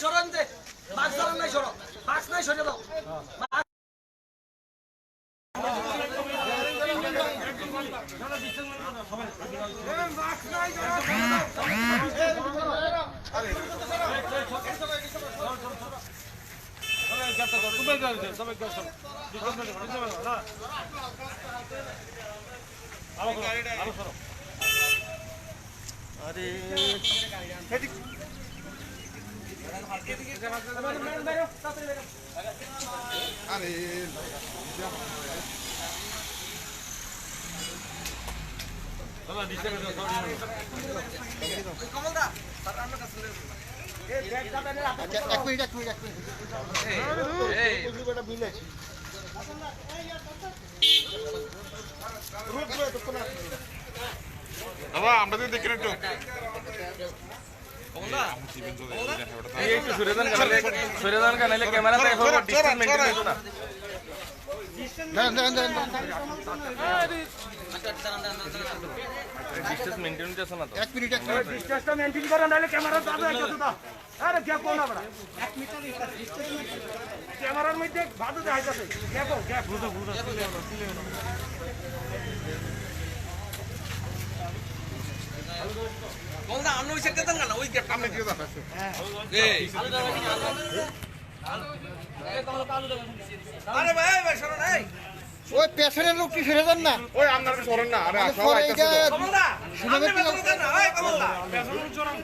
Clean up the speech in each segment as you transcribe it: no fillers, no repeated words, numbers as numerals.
সরান দে বাক্স সরান নাই সরো বাক্স নাই সরে দাও আরে কমলদা এক মিনিট মিলেছি আমরা তো দেখি একটু সূর্যদান কানাইলে ক্যামেরা দেখো ডিসটেন্স মেইনটেইন করো না ডিসটেন্স মেইনটেইন করছ না তো এক মিনিট ডিসটেন্সটা মেইনটেইন করো নালে ক্যামেরা যাবে কতটা আরে গ্যাপ কোন না বড় 1 মিটার ক্যামেরার মধ্যে বাধা দেখাইতাছে গ্যাপ বুঝো কোনটা অন্য ওই সাইডে দেন না ওই গ্যাপ সামনে দিয়ে দাও আরে ভাই শোনো নাই ওই পেছনের লোকটি সরে যান না ওই আপনার সরেন না আরে আসো কমলদা শুনবে কি না ওই কমলদা পেছনের জোরাম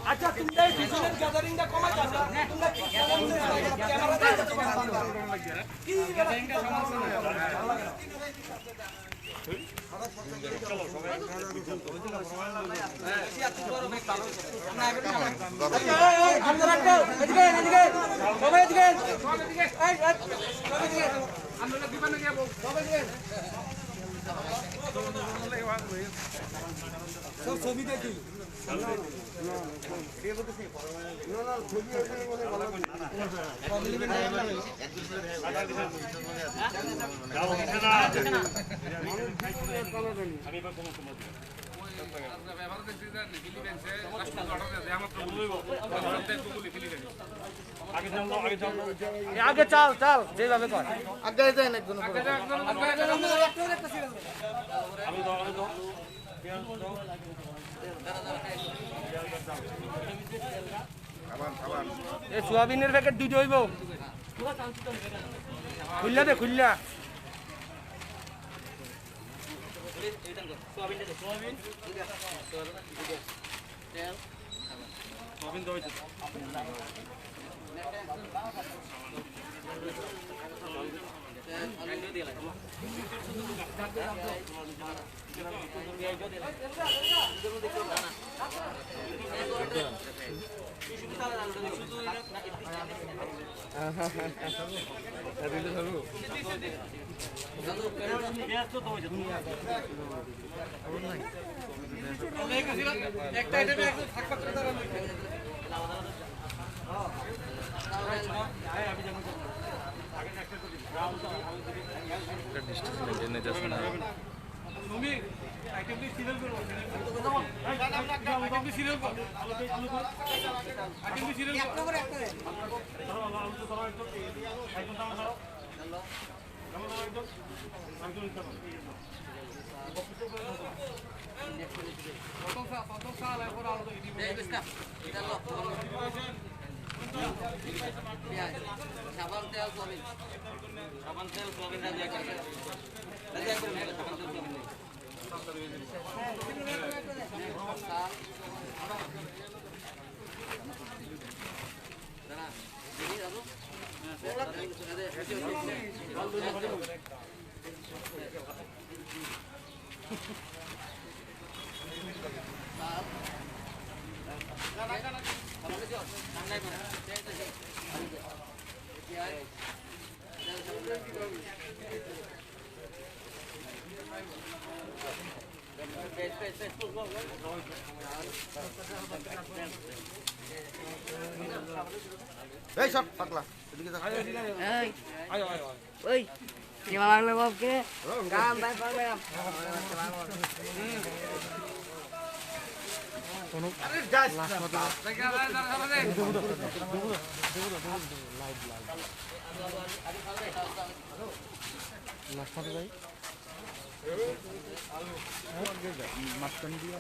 আচ্ছা তুমি এই পিছনের গ্যাদারিংটা কমাই দাও ক্যামেরা কি গ্যাদারিংটা সমস্যা ছবি দেখি আগে চাল যেভাবে কর আগে যান একজন সোয়াবিনের প্যাকেট দুটো হইব খুললা দে খুললা একটা আইটেমে একদম থাকপাত করে দাঁড়ানো ডিসটেন্স মেইনটেইন করছ না তুমি আইটেমটি সিরিয়াল করো আইটেমটি সিরিয়াল করো আইটেমটি সিরিয়াল করো সাবান তেল সয়াবিন রাজিয়া করে সাবান তেল সয়াবিন দাঁড়া দেখি দাদু এই সব পাগলা এদিকে যা ওই কেমন লাগলো বাবকে কাম ভাই পারবে আরে যাস মাঝখান দিয়ে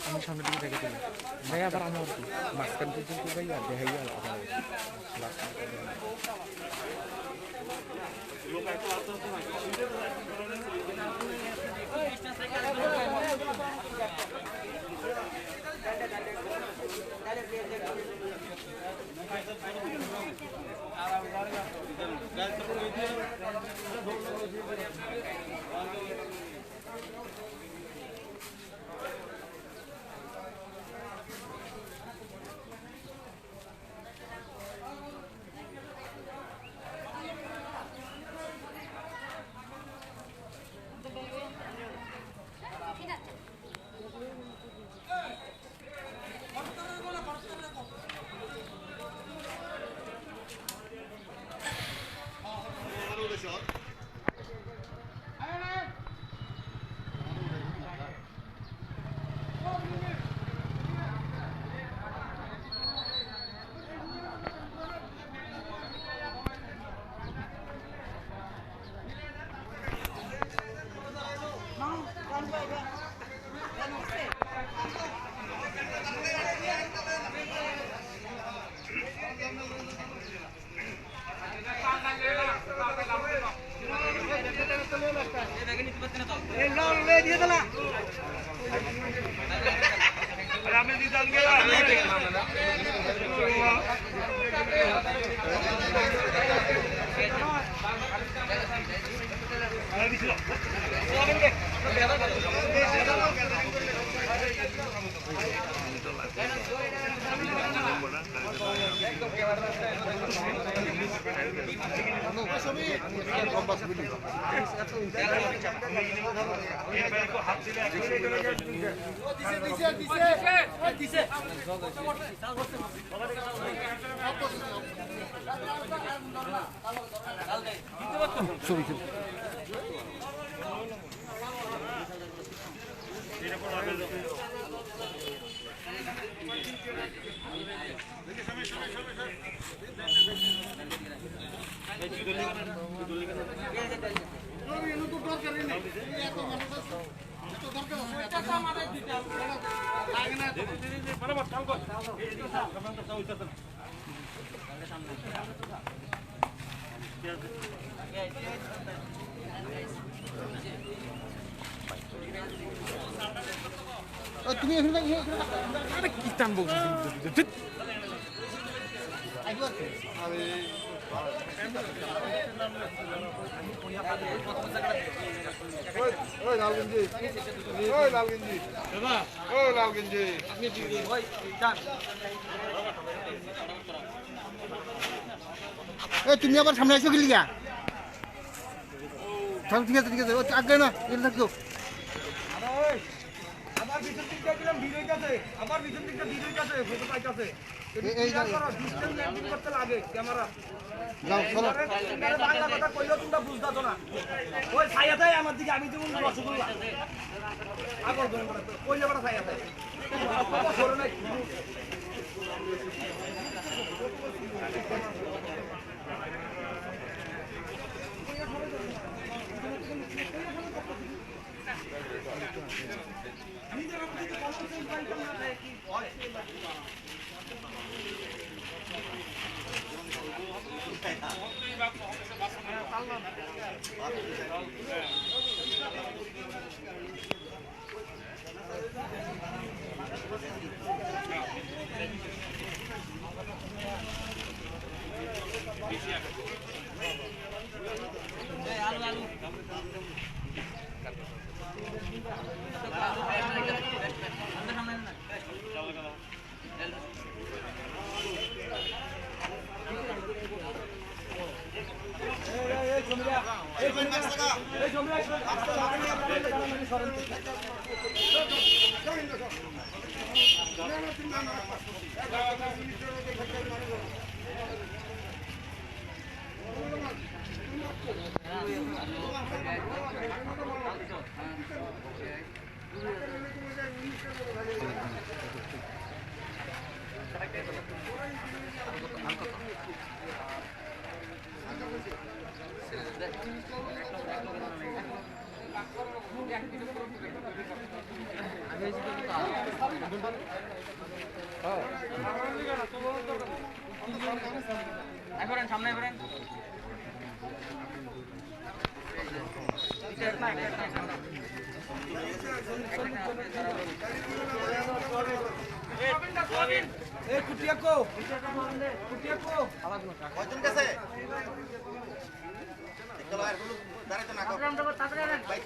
আমি সামনের দিকে দেখে দিলাম ভাই আবার আমার কি মাঝখান পর্যন্ত ভাই আর দেখাই আর তুমি এখানে কি টানবো ওই লাল গেঞ্জি ওই লাল গেঞ্জি ওই লাল গেঞ্জি তুমি আবার সামনে আসো কি লিগা ঠিক আছে ঠিক আছে আগে না এটা থাকো আবার পিছন দিকটা গেলাম ভিড় হইতাছে আবার পিছন দিকটা ভিড় হইতাছে ফটো পাইতাছে এই ডিসটেন্স মেইনটেইন করতে লাগে ক্যামেরা যাও চলো বাংলা কথা কইলেও তোমরা বুঝতাছো না ওই ছায়াটাই আমার দিকে আমি যেমন রসগোল্লা আগর কইলে বড় ছায়াটাই সরে নাই সামনে করেন এই কুটিয়া কো কুটিয়া কো কয়জন গেছে চলো আর গুলো দাঁড়াতে না করো বাইক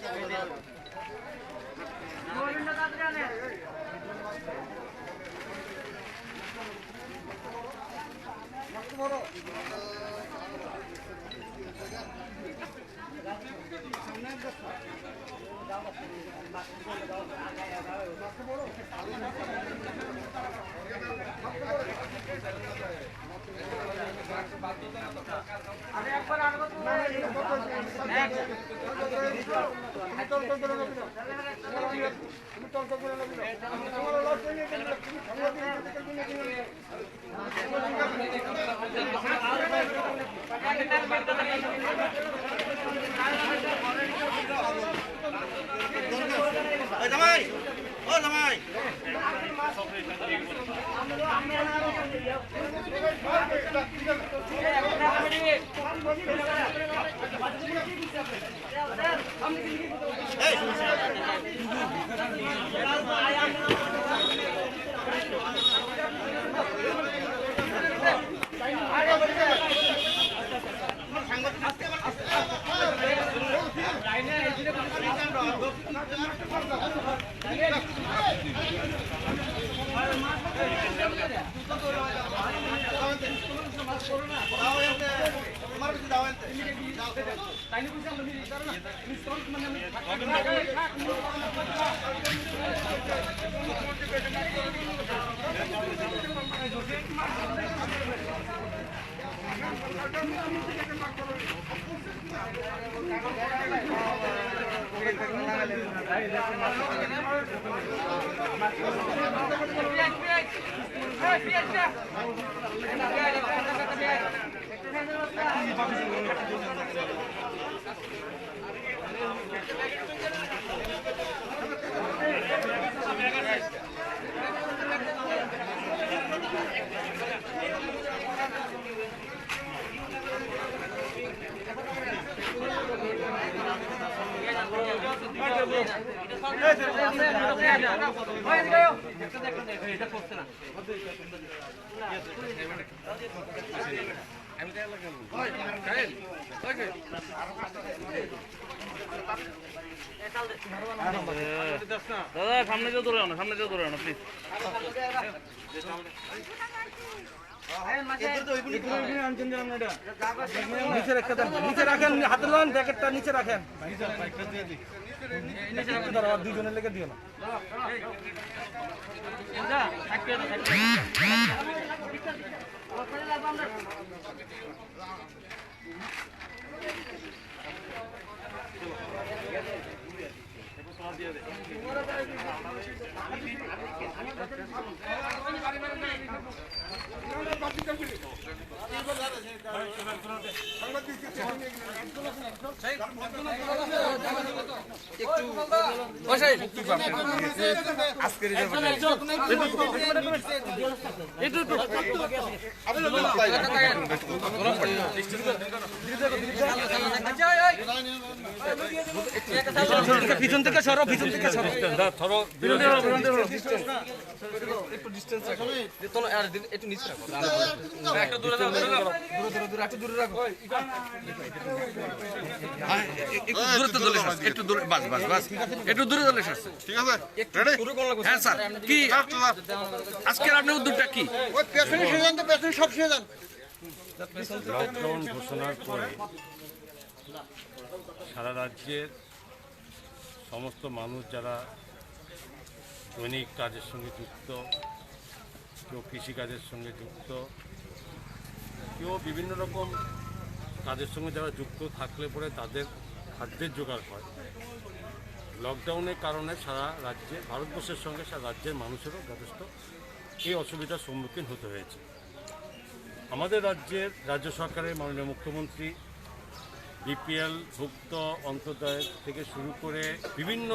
দাদা সামনে যেও দৌড়াও না প্লিজ নিচে রেখে দেন নিচে রাখেন হাতে লন জ্যাকেটটা নিচে রাখেন দুজনের লেগে দিও না পিছন থেকে সরো একটু নিচে রাখো একটু দূরে রাখো একটু দূরে বাস একটু দূরে চলে আসছে ঠিক আছে হ্যাঁ স্যার কি আজকের আপনার উদ্যোগটা কি ওই পেছনে সরে যান তো পেছনে সব সরে যান লকডাউন ঘোষণার পরে সারা রাজ্যের সমস্ত মানুষ যারা দৈনিক কাজের সঙ্গে যুক্ত, কেউ কৃষিকাজের সঙ্গে যুক্ত, কেউ বিভিন্ন রকম কাজের সঙ্গে যারা যুক্ত থাকলে পরে তাদের খাদ্যের জোগাড় হয়। লকডাউনের কারণে সারা রাজ্যে, ভারতবর্ষের সঙ্গে সারা রাজ্যের মানুষেরও যথেষ্ট এই অসুবিধার সম্মুখীন হতে হয়েছে। আমাদের রাজ্য সরকারের মাননীয় মুখ্যমন্ত্রী বিপিএল ভুক্ত অন্তর্দয় থেকে শুরু করে বিভিন্ন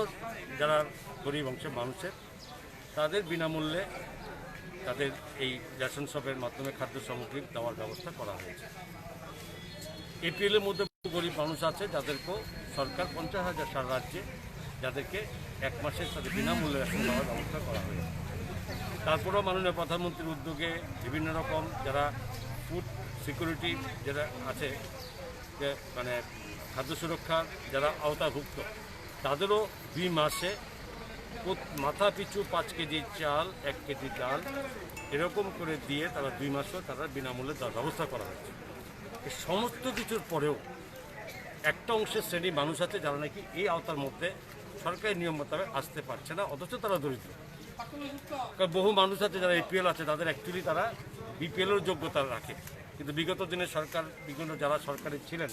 যারা গরিব অংশের মানুষের তাদের বিনামূল্যে তাদের এই রেশন শপের মাধ্যমে খাদ্য সামগ্রী দেওয়ার ব্যবস্থা করা হয়েছে। এপিএলের মধ্যে গরিব মানুষ আছে যাদেরকেও সরকার 50,000 সারা রাজ্যে যাদেরকে এক মাসের তাদের বিনামূল্যে রেশন দেওয়ার ব্যবস্থা করা হয়েছে। তারপরেও মাননীয় প্রধানমন্ত্রীর উদ্যোগে বিভিন্ন রকম যারা ফুড সিকিউরিটি যারা আছে, যে মানে খাদ্য সুরক্ষার যারা আওতাভুক্ত, তাদেরও 2 মাসে মাথা পিছু 5 কেজি চাল, 1 কেজি ডাল এরকম করে দিয়ে তারা 2 মাসও তারা বিনামূল্যে দেওয়ার ব্যবস্থা করা হয়েছে। এই সমস্ত কিছুর পরেও একটা অংশের শ্রেণী মানুষ আছে যারা নাকি এই আওতার মধ্যে সরকারি নিয়ম মোতাবেক আসতে পারছে না, অথচ তারা দরিদ্র। কারণ বহু মানুষ আছে যারা এপিএল আছে, তাদের অ্যাকচুয়ালি তারা বিপিএলের যোগ্যতা রাখে, কিন্তু বিগত দিনে সরকার বিভিন্ন যারা সরকারি ছিলেন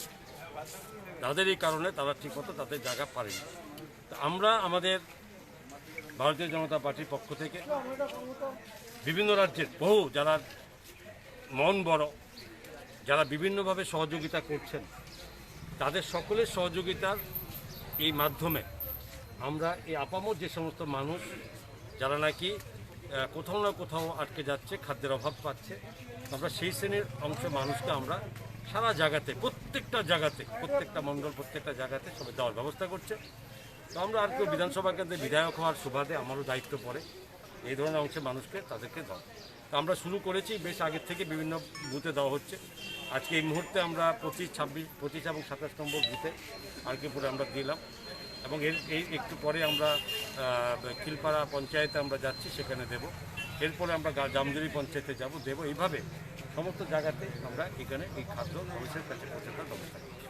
তাদের এই কারণে তারা ঠিকমতো তাদের জায়গা পারেনি। তো আমরা আমাদের ভারতীয় জনতা পার্টির পক্ষ থেকে বিভিন্ন রাজ্যের বহু যারা মন বড়, যারা বিভিন্নভাবে সহযোগিতা করছেন, তাদের সকলের সহযোগিতার এই মাধ্যমে আমরা এই আপামর যে সমস্ত মানুষ যারা নাকি কোথাও না কোথাও আটকে যাচ্ছে, খাদ্যের অভাব পাচ্ছে, আমরা সেই শ্রেণীর অংশ মানুষকে আমরা সারা জায়গাতে প্রত্যেকটা মণ্ডল প্রত্যেকটা জায়গাতে সবাই দেওয়ার ব্যবস্থা করছে। তো আমরা আর কেউ বিধানসভা কেন্দ্রে বিধায়ক হওয়ার সুবাদে আমারও দায়িত্ব পড়ে এই ধরনের অংশের মানুষকে তাদেরকে দেওয়া। তো আমরা শুরু করেছি, বেশ আগের থেকে বিভিন্ন বুথে দেওয়া হচ্ছে। আজকে এই মুহূর্তে আমরা 25, 26, 25 এবং 27 নম্বর বুথে আরকিপুরে আমরা দিলাম, এবং এই একটু পরে আমরা খিলপাড়া পঞ্চায়েতে আমরা যাচ্ছি, সেখানে দেব। এরপরে আমরা জামজুরি পঞ্চায়েতে দেব। এইভাবে সমস্ত জায়গাতে আমরা এখানে এই খাদ্য মানুষের কাছে পৌঁছে দেওয়ার ব্যবস্থা করছি।